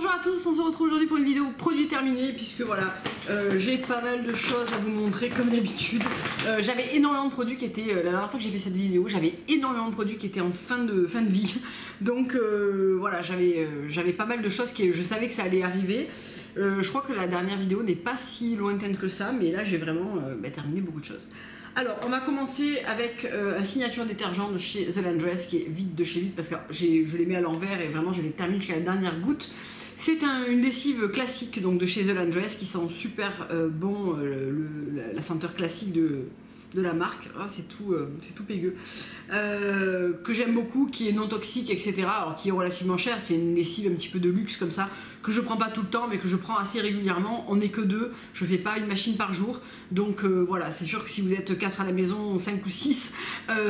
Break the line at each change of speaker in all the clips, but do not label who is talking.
Bonjour à tous, on se retrouve aujourd'hui pour une vidéo produit terminé puisque voilà, j'ai pas mal de choses à vous montrer comme d'habitude. J'avais énormément de produits qui étaient, la dernière fois que j'ai fait cette vidéo, j'avais énormément de produits qui étaient en fin de vie. Donc voilà, j'avais pas mal de choses qui, je savais que ça allait arriver. Je crois que la dernière vidéo n'est pas si lointaine que ça, mais là j'ai vraiment terminé beaucoup de choses. Alors, on va commencer avec un signature détergent de chez The Laundress qui est vide de chez vide parce que je l'ai mis à l'envers et vraiment je l'ai terminé jusqu'à la dernière goutte. C'est une lessive classique donc de chez The Laundress qui sent super bon, la senteur classique de la marque. Ah, c'est tout pégueux. Que j'aime beaucoup, qui est non toxique, etc. Alors qui est relativement cher, c'est une lessive un petit peu de luxe comme ça, que je prends pas tout le temps mais que je prends assez régulièrement. On n'est que deux, je fais pas une machine par jour. Donc voilà, c'est sûr que si vous êtes 4 à la maison, 5 ou 6,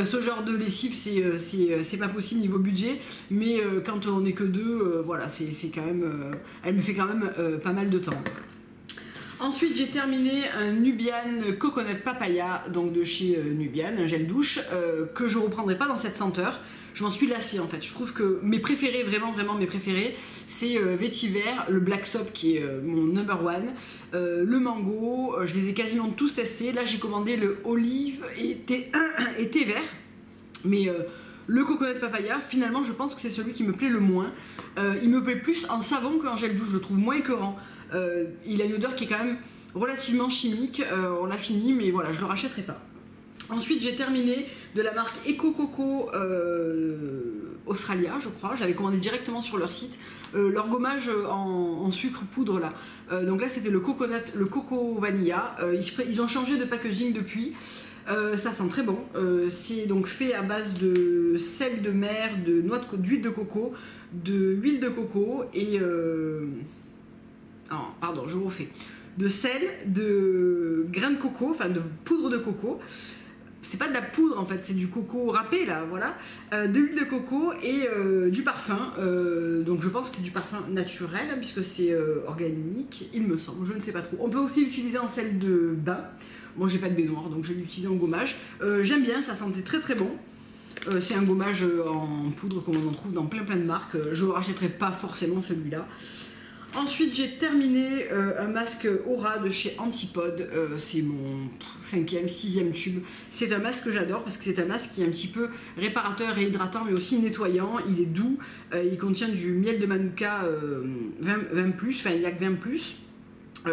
ce genre de lessive c'est pas possible niveau budget. Mais quand on n'est que deux, voilà, c'est quand même, elle me fait quand même pas mal de temps. Ensuite, j'ai terminé un Nubian Coconut Papaya, donc de chez Nubian, un gel douche, que je ne reprendrai pas dans cette senteur. Je m'en suis lassée en fait. Je trouve que mes préférés, vraiment mes préférés, c'est Vetiver, le Black Soap qui est mon number one, le mango, je les ai quasiment tous testés. Là, j'ai commandé le olive et thé vert, mais le coconut papaya, finalement, je pense que c'est celui qui me plaît le moins. Il me plaît plus en savon qu'en gel douche, je le trouve moins écœurant. Il a une odeur qui est quand même relativement chimique, on l'a fini, mais voilà, je ne le rachèterai pas. Ensuite, j'ai terminé de la marque Eco Coco Australia, je crois. J'avais commandé directement sur leur site. Leur gommage en sucre poudre là. Donc là, c'était le coco vanilla. Ils ont changé de packaging depuis. Ça sent très bon. C'est donc fait à base de sel de mer, d'huile de coco, de huile de coco et pardon, je refais. De sel, de grains de coco, enfin de poudre de coco. C'est pas de la poudre en fait, c'est du coco râpé là, voilà. De l'huile de coco et du parfum. Donc je pense que c'est du parfum naturel puisque c'est organique, il me semble, je ne sais pas trop. On peut aussi l'utiliser en sel de bain. Moi j'ai pas de baignoire donc je vais l'utiliser en gommage. J'aime bien, ça sentait très bon. C'est un gommage en poudre comme on en trouve dans plein de marques. Je ne rachèterai pas forcément celui-là. Ensuite, j'ai terminé un masque Aura de chez Antipode. C'est mon 5e, 6e tube. C'est un masque que j'adore parce que c'est un masque qui est un petit peu réparateur et hydratant, mais aussi nettoyant. Il est doux. Il contient du miel de Manuka 20+, enfin il n'y a que 20+.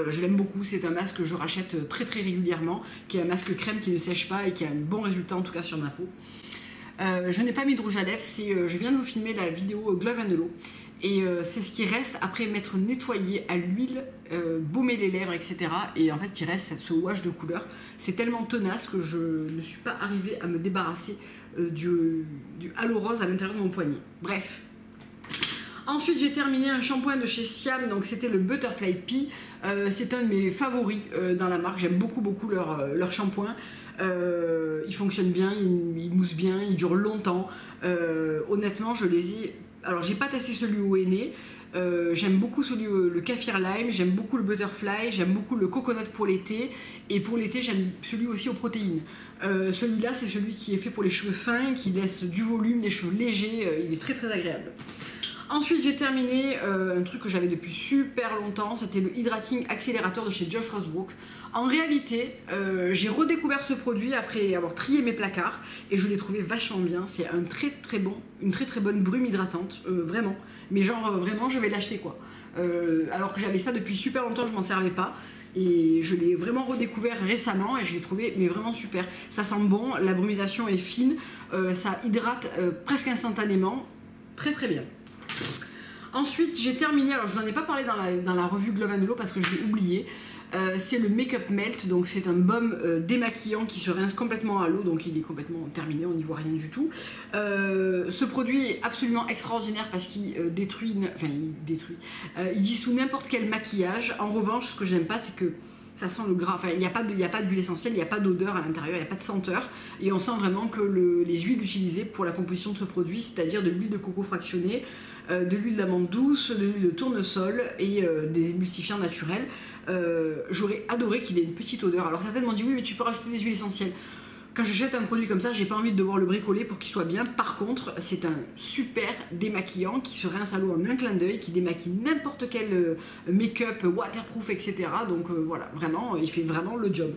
Je l'aime beaucoup, c'est un masque que je rachète très régulièrement, qui est un masque crème qui ne sèche pas et qui a un bon résultat en tout cas sur ma peau. Je n'ai pas mis de rouge à lèvres, je viens de vous filmer la vidéo Glove and Hello. Et c'est ce qui reste après m'être nettoyé à l'huile, baumer les lèvres, etc. Et en fait, il reste ce wash de couleur. C'est tellement tenace que je ne suis pas arrivée à me débarrasser du halo rose à l'intérieur de mon poignet. Bref. Ensuite, j'ai terminé un shampoing de chez Siam, donc c'était le Butterfly Pea. C'est un de mes favoris dans la marque. J'aime beaucoup leur shampoing. Il fonctionne bien, il mousse bien, il dure longtemps. Honnêtement, je les ai... Alors j'ai pas testé celui au henné, j'aime beaucoup le kaffir lime, j'aime beaucoup le butterfly, j'aime beaucoup le coconut pour l'été, et pour l'été j'aime celui aussi aux protéines. Celui-là c'est celui qui est fait pour les cheveux fins, qui laisse du volume, des cheveux légers, il est très agréable. Ensuite j'ai terminé un truc que j'avais depuis super longtemps, c'était le Hydrating Accelerator de chez Josh Rosebrook. En réalité, j'ai redécouvert ce produit après avoir trié mes placards et je l'ai trouvé vachement bien. C'est une très bonne brume hydratante, vraiment. Mais genre vraiment je vais l'acheter quoi. Alors que j'avais ça depuis super longtemps, je m'en servais pas. Et je l'ai vraiment redécouvert récemment et je l'ai trouvé mais vraiment super. Ça sent bon, la brumisation est fine, ça hydrate presque instantanément, très bien. Ensuite j'ai terminé, alors je vous en ai pas parlé dans la revue Glove and Hello parce que je l'ai oublié. C'est le Make-up Melt, donc c'est un baume démaquillant qui se rince complètement à l'eau, donc il est complètement terminé, on n'y voit rien du tout. Ce produit est absolument extraordinaire parce qu'il il dissout n'importe quel maquillage. En revanche, ce que j'aime pas, c'est que ça sent le gras, enfin il n'y a pas d'huile essentielle, il n'y a pas d'odeur à l'intérieur, il n'y a pas de senteur, et on sent vraiment que les huiles utilisées pour la composition de ce produit, c'est-à-dire de l'huile de coco fractionnée, de l'huile d'amande douce, de l'huile de tournesol et des émulsifiants naturels. J'aurais adoré qu'il ait une petite odeur. Alors certains m'ont dit oui mais tu peux rajouter des huiles essentielles. quand j'achète un produit comme ça, j'ai pas envie de devoir le bricoler pour qu'il soit bien. Par contre, c'est un super démaquillant qui se rince à l'eau en un clin d'œil, qui démaquille n'importe quel make-up, waterproof, etc. Donc voilà, vraiment, il fait vraiment le job.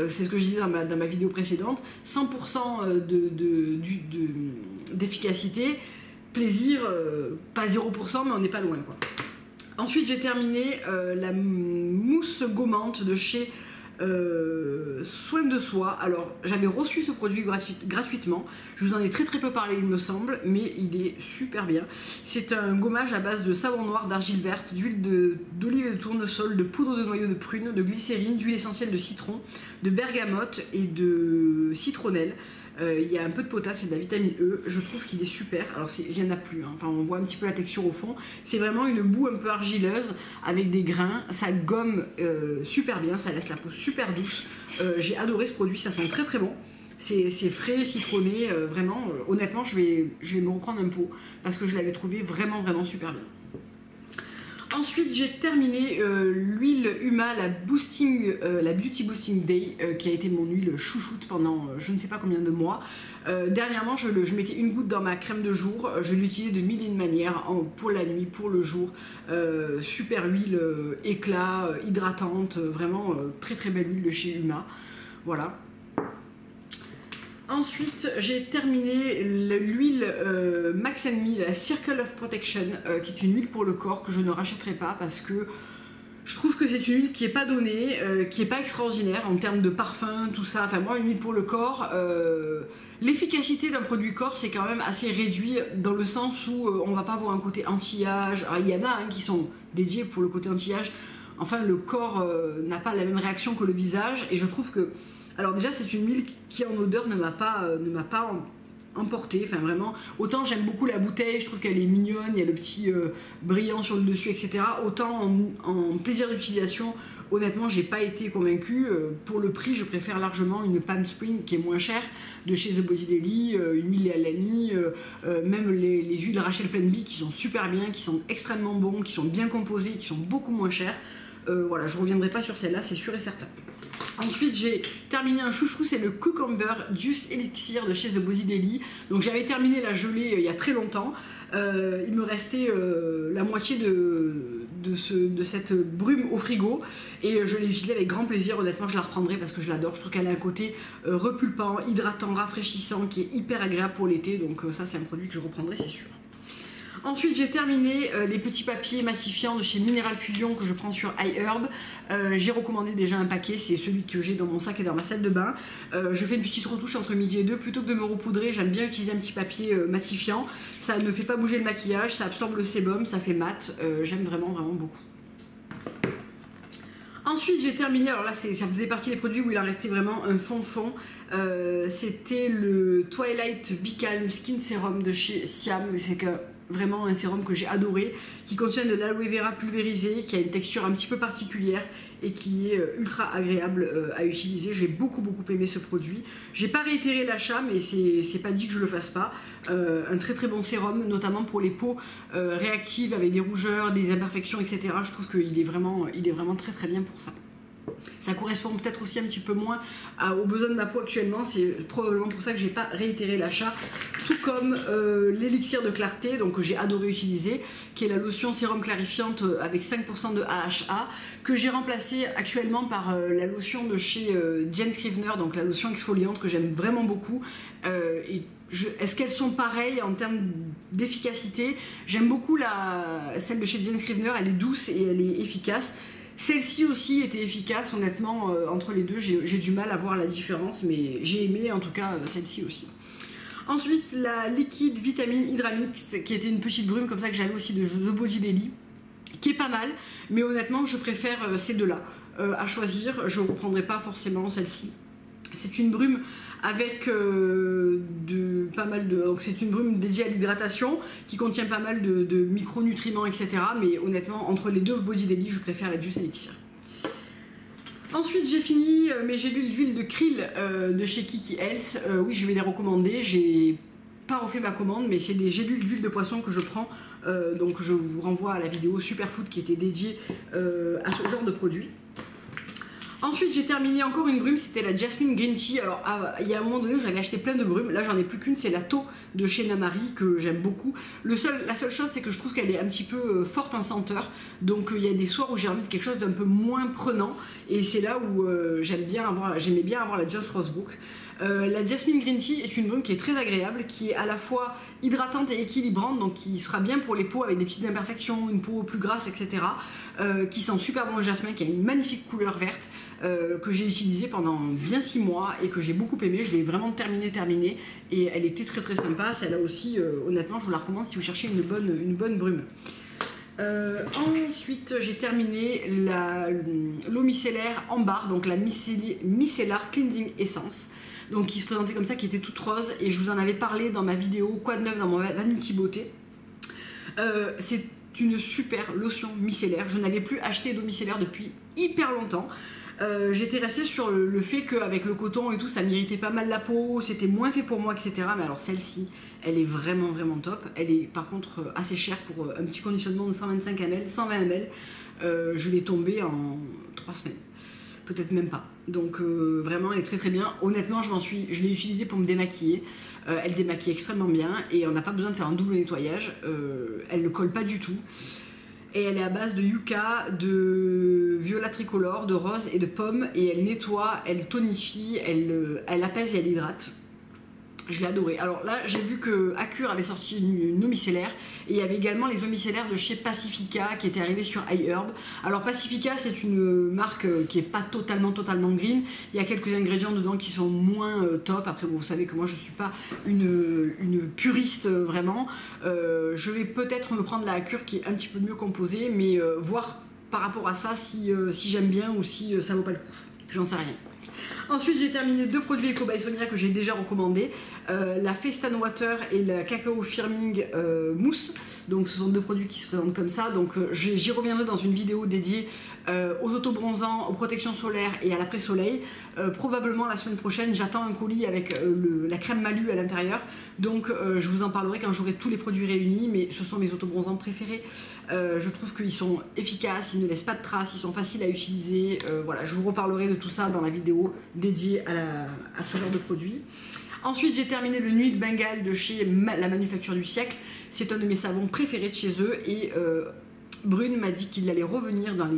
C'est ce que je disais dans ma vidéo précédente. 100% d'efficacité, plaisir, pas 0%, mais on n'est pas loin, quoi. Ensuite, j'ai terminé la mousse gommante de chez Soin de Soi. Alors, j'avais reçu ce produit gratuitement. Je vous en ai très peu parlé, il me semble, mais il est super bien. C'est un gommage à base de savon noir, d'argile verte, d'huile d'olive et de tournesol, de poudre de noyau de prune, de glycérine, d'huile essentielle de citron, de bergamote et de citronnelle. Il y a un peu de potasse et de la vitamine E. Je trouve qu'il est super. Alors il n'y en a plus, hein. Enfin, on voit un petit peu la texture au fond. C'est vraiment une boue un peu argileuse avec des grains. Ça gomme super bien, ça laisse la peau super douce. J'ai adoré ce produit, ça sent très bon. C'est frais, citronné, vraiment. Honnêtement, je vais me reprendre un pot parce que je l'avais trouvé vraiment super bien. Ensuite, j'ai terminé l'huile Huma, la Beauty Boosting Day, qui a été mon huile chouchoute pendant je ne sais pas combien de mois. Dernièrement, je mettais une goutte dans ma crème de jour. Je l'utilisais de mille et une manières, pour la nuit, pour le jour. Super huile éclat, hydratante, vraiment très belle huile de chez Huma. Voilà. Ensuite, j'ai terminé l'huile Max & Me, la Circle of Protection, qui est une huile pour le corps que je ne rachèterai pas parce que je trouve que c'est une huile qui n'est pas donnée, qui n'est pas extraordinaire en termes de parfum, tout ça. Enfin, moi, une huile pour le corps, l'efficacité d'un produit corps, c'est quand même assez réduit dans le sens où on ne va pas avoir un côté anti-âge. Alors, il y en a qui sont dédiés pour le côté anti-âge. Enfin, le corps n'a pas la même réaction que le visage et je trouve que... Alors déjà, c'est une huile qui en odeur ne m'a pas emporté, enfin vraiment, autant j'aime beaucoup la bouteille, je trouve qu'elle est mignonne, il y a le petit brillant sur le dessus, etc. Autant en plaisir d'utilisation, honnêtement, j'ai pas été convaincue. Pour le prix, je préfère largement une Palm Spring qui est moins chère, de chez The Body Daily, une huile Alani, même les huiles Rachel Penby qui sont super bien, qui sont extrêmement bons, qui sont bien composées, qui sont beaucoup moins chères. Voilà, je reviendrai pas sur celle-là, c'est sûr et certain. Ensuite, j'ai terminé un chouchou, c'est le Cucumber Juice Elixir de chez The Body Daily. Donc j'avais terminé la gelée il y a très longtemps. Il me restait la moitié de cette brume au frigo et je l'ai utilisée avec grand plaisir. Honnêtement, je la reprendrai parce que je l'adore. Je trouve qu'elle a un côté repulpant, hydratant, rafraîchissant qui est hyper agréable pour l'été. Donc ça, c'est un produit que je reprendrai, c'est sûr. Ensuite, j'ai terminé les petits papiers massifiants de chez Mineral Fusion que je prends sur iHerb. J'ai recommandé déjà un paquet, c'est celui que j'ai dans mon sac et dans ma salle de bain. Je fais une petite retouche entre midi et deux. Plutôt que de me repoudrer, j'aime bien utiliser un petit papier massifiant. Ça ne fait pas bouger le maquillage, ça absorbe le sébum, ça fait mat. J'aime vraiment beaucoup. Ensuite, j'ai terminé, alors là, ça faisait partie des produits où il en restait vraiment un fond. C'était le Twilight Be Calm Skin Serum de chez Siam. C'est vraiment un sérum que j'ai adoré, qui contient de l'aloe vera pulvérisé, qui a une texture un petit peu particulière et qui est ultra agréable à utiliser. J'ai beaucoup aimé ce produit. J'ai pas réitéré l'achat, mais c'est pas dit que je le fasse pas. Un très bon sérum, notamment pour les peaux réactives avec des rougeurs, des imperfections, etc. Je trouve qu'il est vraiment très bien pour ça. Ça correspond peut-être aussi un petit peu moins aux besoins de ma peau actuellement, c'est probablement pour ça que j'ai pas réitéré l'achat. Tout comme l'élixir de clarté, donc que j'ai adoré utiliser, qui est la lotion sérum clarifiante avec 5% de AHA, que j'ai remplacé actuellement par la lotion de chez Jane Scrivener, donc la lotion exfoliante que j'aime vraiment beaucoup. Est-ce qu'elles sont pareilles en termes d'efficacité? J'aime beaucoup celle de chez Jane Scrivener, elle est douce et elle est efficace. Celle-ci aussi était efficace, honnêtement, entre les deux, j'ai du mal à voir la différence, mais j'ai aimé en tout cas celle-ci aussi. Ensuite, la liquide vitamine Hydramix, qui était une petite brume comme ça que j'avais aussi de The Body Daily, qui est pas mal, mais honnêtement, je préfère ces deux-là à choisir. Je ne reprendrai pas forcément celle-ci. C'est une brume avec donc c'est une brume dédiée à l'hydratation qui contient pas mal de micronutriments, etc. Mais honnêtement, entre les deux Body Daily, je préfère la Juice Elixir. Ensuite, j'ai fini mes gélules d'huile de krill de chez Kiki Health. Oui, je vais les recommander. J'ai pas refait ma commande, mais c'est des gélules d'huile de poisson que je prends. Donc je vous renvoie à la vidéo Superfood qui était dédiée à ce genre de produit. Ensuite, j'ai terminé encore une brume, c'était la Jasmine Green Tea. Alors, il y a un moment donné où j'avais acheté plein de brumes. Là, j'en ai plus qu'une, c'est la Tau de chez Namari que j'aime beaucoup. La seule chose, c'est que je trouve qu'elle est un petit peu forte en senteur. Donc, il y a des soirs où j'ai envie de quelque chose d'un peu moins prenant. Et c'est là où j'aimais bien avoir la Joss Rosebrook. La Jasmine Green Tea est une brume qui est très agréable, qui est à la fois hydratante et équilibrante, donc qui sera bien pour les peaux avec des petites imperfections, une peau plus grasse, etc. Qui sent super bon le jasmin, qui a une magnifique couleur verte, que j'ai utilisée pendant bien 6 mois et que j'ai beaucoup aimé. Je l'ai vraiment terminée et elle était très très sympa. Celle-là aussi, honnêtement, je vous la recommande si vous cherchez une bonne brume. Ensuite, j'ai terminé l'eau micellaire en barre, donc la Micellar Cleansing Essence. Donc qui se présentait comme ça, qui était toute rose, et je vous en avais parlé dans ma vidéo Quoi de neuf dans mon Vanity Beauté. C'est une super lotion micellaire. Je n'avais plus acheté d'eau micellaire depuis hyper longtemps. J'étais restée sur le fait qu'avec le coton et tout, ça m'irritait pas mal la peau, c'était moins fait pour moi, etc. Mais alors celle-ci, elle est vraiment top. Elle est par contre assez chère pour un petit conditionnement de 125 ml, 120 ml. Je l'ai tombée en 3 semaines. Peut-être même pas. Donc vraiment elle est très bien. Honnêtement je l'ai utilisée pour me démaquiller. Elle démaquille extrêmement bien et on n'a pas besoin de faire un double nettoyage. Elle ne colle pas du tout. Et elle est à base de yucca, de violet tricolore, de rose et de pomme. Et elle nettoie, elle tonifie, elle apaise et elle hydrate. Je l'ai adoré. Alors là, j'ai vu que Acure avait sorti une eau micellaire et il y avait également les eaux micellaires de chez Pacifica qui étaient arrivées sur iHerb. Alors Pacifica, c'est une marque qui est pas totalement green. Il y a quelques ingrédients dedans qui sont moins top. Après, bon, vous savez que moi, je suis pas une puriste vraiment. Je vais peut-être me prendre la Acure qui est un petit peu mieux composée, mais voir par rapport à ça si j'aime bien ou si ça vaut pas le coup. J'en sais rien. Ensuite, j'ai terminé 2 produits Eco by Sonia que j'ai déjà recommandés, la Festan Water et la Cacao Firming Mousse. Donc ce sont 2 produits qui se présentent comme ça. Donc j'y reviendrai dans une vidéo dédiée aux autobronzants, aux protections solaires et à l'après-soleil. Probablement la semaine prochaine, j'attends un colis avec la crème Malu à l'intérieur. Donc je vous en parlerai quand j'aurai tous les produits réunis, mais ce sont mes autobronzants préférés. Je trouve qu'ils sont efficaces, ils ne laissent pas de traces, ils sont faciles à utiliser. Voilà, je vous reparlerai de tout ça dans la vidéo dédiée à ce genre de produit. Ensuite, j'ai terminé le Nuit de Bengale de chez la Manufacture du Siècle. C'est un de mes savons préférés de chez eux et Brune m'a dit qu'il allait revenir dans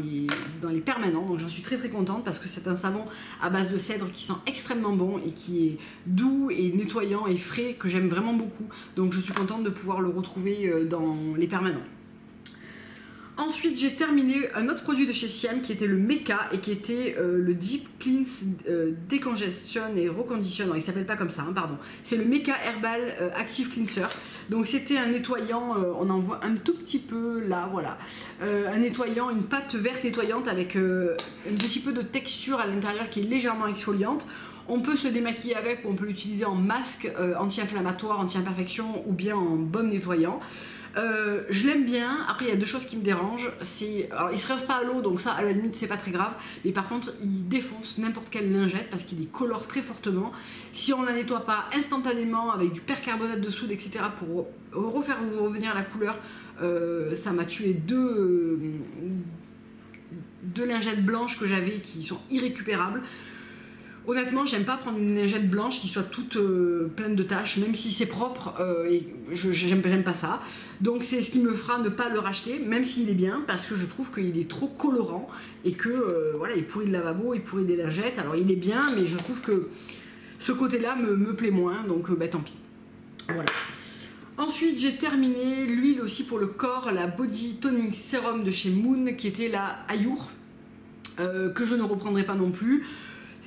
les permanents, donc j'en suis très contente parce que c'est un savon à base de cèdre qui sent extrêmement bon et qui est doux et nettoyant et frais, que j'aime vraiment beaucoup. Donc je suis contente de pouvoir le retrouver dans les permanents. Ensuite, j'ai terminé un autre produit de chez Siam qui était le Meka et qui était le Deep Cleanse Décongestion et Reconditionne. Il s'appelle pas comme ça, hein, pardon. C'est le Meka Herbal Active Cleanser. Donc c'était un nettoyant, on en voit un tout petit peu là, voilà. Un nettoyant, une pâte verte nettoyante avec un petit peu de texture à l'intérieur qui est légèrement exfoliante. On peut se démaquiller avec, on peut l'utiliser en masque anti-inflammatoire, anti-imperfection ou bien en baume nettoyant. Je l'aime bien. Après il y a 2 choses qui me dérangent, alors il se rince pas à l'eau, donc ça à la limite c'est pas très grave, mais par contre il défonce n'importe quelle lingette parce qu'il les colore très fortement. Si on ne la nettoie pas instantanément avec du percarbonate de soude, etc., pour refaire revenir la couleur, ça m'a tué deux lingettes blanches que j'avais qui sont irrécupérables. Honnêtement, j'aime pas prendre une lingette blanche qui soit toute pleine de taches, même si c'est propre, et j'aime pas ça. Donc c'est ce qui me fera ne pas le racheter, même s'il est bien, parce que je trouve qu'il est trop colorant et que voilà, il pourrit le lavabo, il pourrit des lingettes. Alors il est bien, mais je trouve que ce côté-là me plaît moins, donc bah, tant pis. Voilà. Ensuite, j'ai terminé l'huile aussi pour le corps, la Body Toning Serum de chez Moon, qui était la Ayour, que je ne reprendrai pas non plus.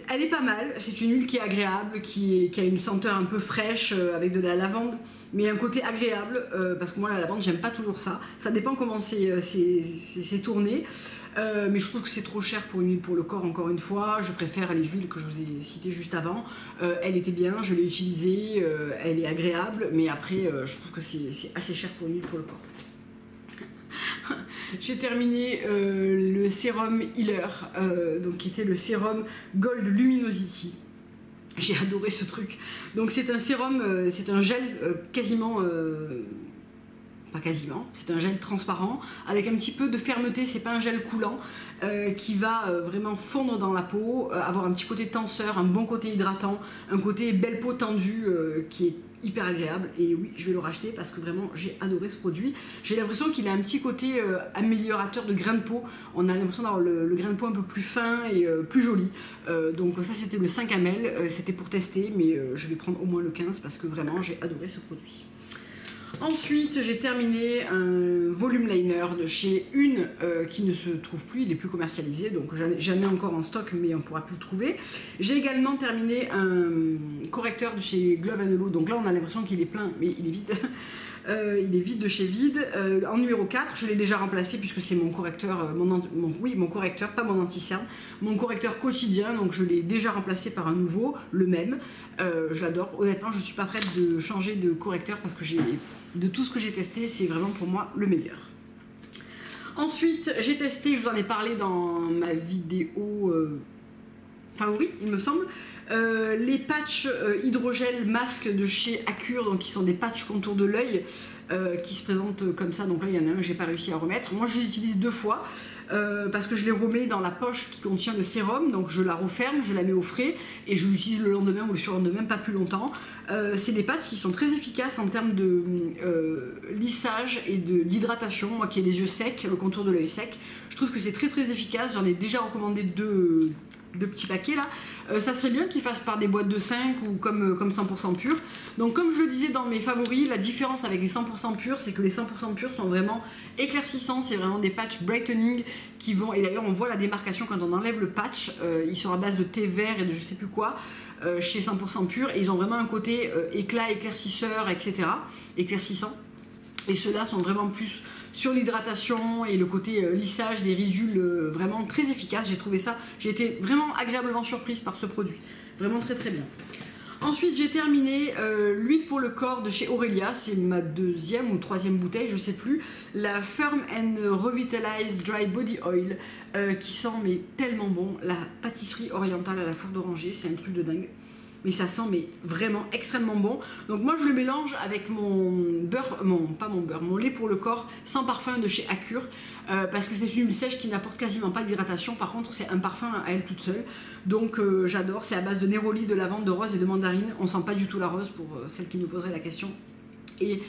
Elle est pas mal, c'est une huile qui est agréable, qui a une senteur un peu fraîche avec de la lavande, mais un côté agréable, parce que moi la lavande j'aime pas toujours ça. Ça dépend comment c'est tourné, mais je trouve que c'est trop cher pour une huile pour le corps, encore une fois. Je préfère les huiles que je vous ai citées juste avant. Elle était bien, je l'ai utilisée, elle est agréable, mais après je trouve que c'est assez cher pour une huile pour le corps. J'ai terminé le sérum Healer, donc qui était le sérum Gold Luminosity. J'ai adoré ce truc. Donc c'est un sérum, c'est un gel quasiment, pas quasiment, c'est un gel transparent avec un petit peu de fermeté, c'est pas un gel coulant qui va vraiment fondre dans la peau, avoir un petit côté tenseur, un bon côté hydratant, un côté belle peau tendue qui est hyper agréable. Et oui, je vais le racheter parce que vraiment j'ai adoré ce produit. J'ai l'impression qu'il a un petit côté améliorateur de grain de peau. On a l'impression d'avoir le grain de peau un peu plus fin et plus joli. Donc ça c'était le 5 ml, c'était pour tester, mais je vais prendre au moins le 15 parce que vraiment j'ai adoré ce produit. Ensuite, j'ai terminé un volume liner de chez Une qui ne se trouve plus, il n'est plus commercialisé, donc j'en ai encore en stock, mais on ne pourra plus le trouver. J'ai également terminé un correcteur de chez Glove & Halo, donc là on a l'impression qu'il est plein, mais il est vide. Il est vide de chez Vide, en numéro 4, je l'ai déjà remplacé puisque c'est mon correcteur, mon correcteur, pas mon anti-cerne, mon correcteur quotidien, donc je l'ai déjà remplacé par un nouveau, le même. J'adore, honnêtement je ne suis pas prête de changer de correcteur parce que de tout ce que j'ai testé, c'est vraiment pour moi le meilleur. Ensuite, j'ai testé, je vous en ai parlé dans ma vidéo favori, il me semble, les patchs hydrogel masque de chez Accure, donc qui sont des patchs contour de l'œil qui se présentent comme ça. Donc là, il y en a un que j'ai pas réussi à remettre. Moi, je les utilise 2 fois parce que je les remets dans la poche qui contient le sérum. Donc je la referme, je la mets au frais et je l'utilise le lendemain ou le surlendemain, pas plus longtemps. C'est des patchs qui sont très efficaces en termes de lissage et d'hydratation. Moi qui ai les yeux secs, le contour de l'œil sec, je trouve que c'est très efficace. J'en ai déjà recommandé deux petits paquets là. Ça serait bien qu'ils fassent par des boîtes de 5 ou comme 100% pur. Donc comme je le disais dans mes favoris, la différence avec les 100% purs, c'est que les 100% purs sont vraiment éclaircissants, c'est vraiment des patchs brightening qui vont, et d'ailleurs on voit la démarcation quand on enlève le patch, ils sont à base de thé vert et de je sais plus quoi, chez 100% pur, et ils ont vraiment un côté éclat, éclaircisseur, etc. éclaircissant. Et ceux-là sont vraiment plus sur l'hydratation et le côté lissage des ridules, vraiment très efficace. J'ai trouvé ça, j'ai été vraiment agréablement surprise par ce produit, vraiment très bien. Ensuite j'ai terminé l'huile pour le corps de chez Aurelia, c'est ma 2e ou 3e bouteille, je sais plus, la Firm and Revitalized Dry Body Oil qui sent mais tellement bon, la pâtisserie orientale à la four d'oranger, c'est un truc de dingue. Mais ça sent mais vraiment extrêmement bon. Donc moi je le mélange avec mon beurre, mon lait pour le corps sans parfum de chez Accure parce que c'est une huile sèche qui n'apporte quasiment pas d'hydratation. Par contre c'est un parfum à elle toute seule. Donc j'adore, c'est à base de néroli, de lavande, de rose et de mandarine. On sent pas du tout la rose pour celle qui me poserait la question. Et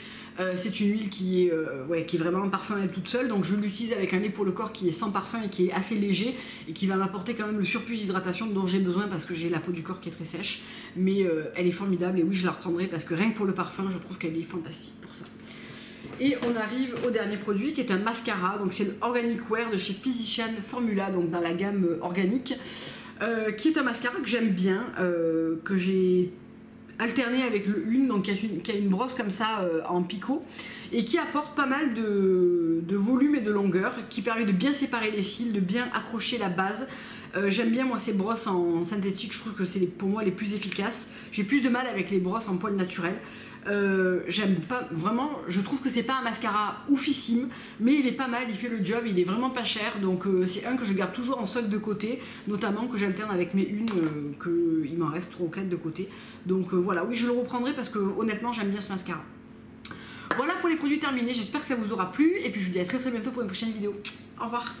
c'est une huile qui est vraiment un parfum à elle toute seule, donc je l'utilise avec un lait pour le corps qui est sans parfum et qui est assez léger et qui va m'apporter quand même le surplus d'hydratation dont j'ai besoin parce que j'ai la peau du corps qui est très sèche, mais elle est formidable et oui je la reprendrai parce que rien que pour le parfum je trouve qu'elle est fantastique pour ça. Et on arrive au dernier produit qui est un mascara, donc c'est le Organic Wear de chez Physician Formula, donc dans la gamme organique, qui est un mascara que j'aime bien, que j'ai alterné avec le Une, donc qui a une brosse comme ça en picot et qui apporte pas mal de volume et de longueur, qui permet de bien séparer les cils, de bien accrocher la base. J'aime bien moi ces brosses en synthétique, je trouve que c'est pour moi les plus efficaces. J'ai plus de mal avec les brosses en poils naturels. J'aime pas vraiment, je trouve que c'est pas un mascara oufissime, mais il est pas mal, il fait le job, il est vraiment pas cher, donc c'est un que je garde toujours en stock de côté, notamment que j'alterne avec mes Une, qu'il m'en reste 3 ou 4 de côté. Donc voilà, oui je le reprendrai parce que honnêtement j'aime bien ce mascara. Voilà pour les produits terminés, j'espère que ça vous aura plu et puis je vous dis à très bientôt pour une prochaine vidéo. Au revoir.